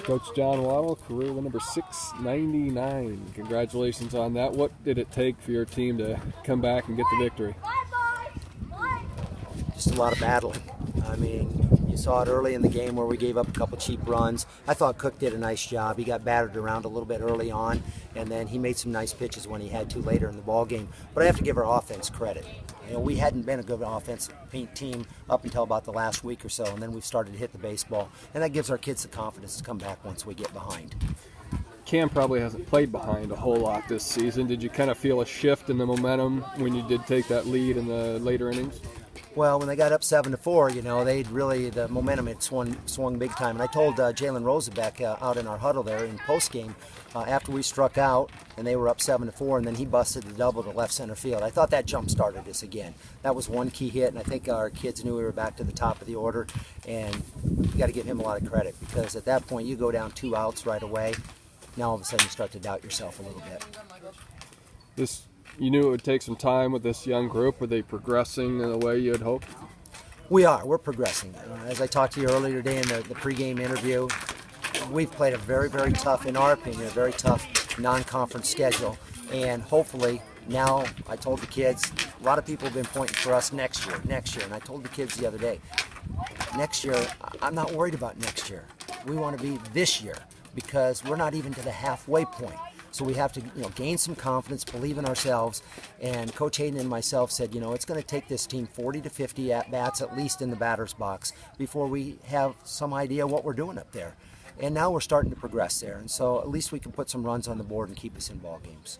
Coach John Waddle, career win number 699. Congratulations on that. What did it take for your team to come back and get the victory? Just a lot of battling. I mean, you saw it early in the game where we gave up a couple cheap runs. I thought Cook did a nice job. He got battered around a little bit early on, and then he made some nice pitches when he had to later in the ball game. But I have to give our offense credit. You know, we hadn't been a good offensive team up until about the last week or so, and then we've started to hit the baseball, and that gives our kids the confidence to come back once we get behind. Cam probably hasn't played behind a whole lot this season. Did you kind of feel a shift in the momentum when you did take that lead in the later innings? Well, when they got up 7-4, you know, the momentum had swung big time. And I told Jalen Rosenbeck out in our huddle there in postgame, after we struck out and they were up 7-4, and then he busted the double to left center field. I thought that jump-started us again. That was one key hit, and I think our kids knew we were back to the top of the order. And you got to give him a lot of credit, because at that point you go down 2 outs right away. Now all of a sudden you start to doubt yourself a little bit. You knew it would take some time with this young group. Were they progressing in the way you had hoped? We're progressing. As I talked to you earlier today in the pregame interview, we've played a very, very tough, in our opinion, a very tough non-conference schedule. And hopefully now, I told the kids, a lot of people have been pointing for us next year. And I told the kids the other day, next year, I'm not worried about next year. We want to be this year, because we're not even to the halfway point. So we have to, gain some confidence, believe in ourselves. And Coach Hayden and myself said, it's going to take this team 40 to 50 at-bats, at least in the batter's box, before we have some idea what we're doing up there. And now we're starting to progress there. And so at least we can put some runs on the board and keep us in ball games.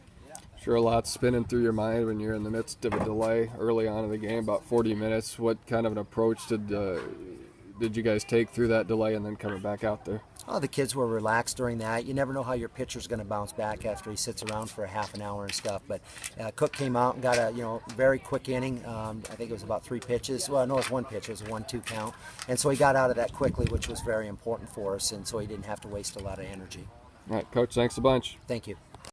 Sure, a lot spinning through your mind when you're in the midst of a delay early on in the game, about 40 minutes. What kind of an approach did you guys take through that delay and then coming back out there? Oh, the kids were relaxed during that. You never know how your pitcher's going to bounce back after he sits around for a half an hour and stuff. But Cook came out and got a very quick inning. I think it was about 3 pitches. Well, no, it was 1 pitch. It was a 1-2 count. And so he got out of that quickly, which was very important for us. And so he didn't have to waste a lot of energy. All right, Coach, thanks a bunch. Thank you.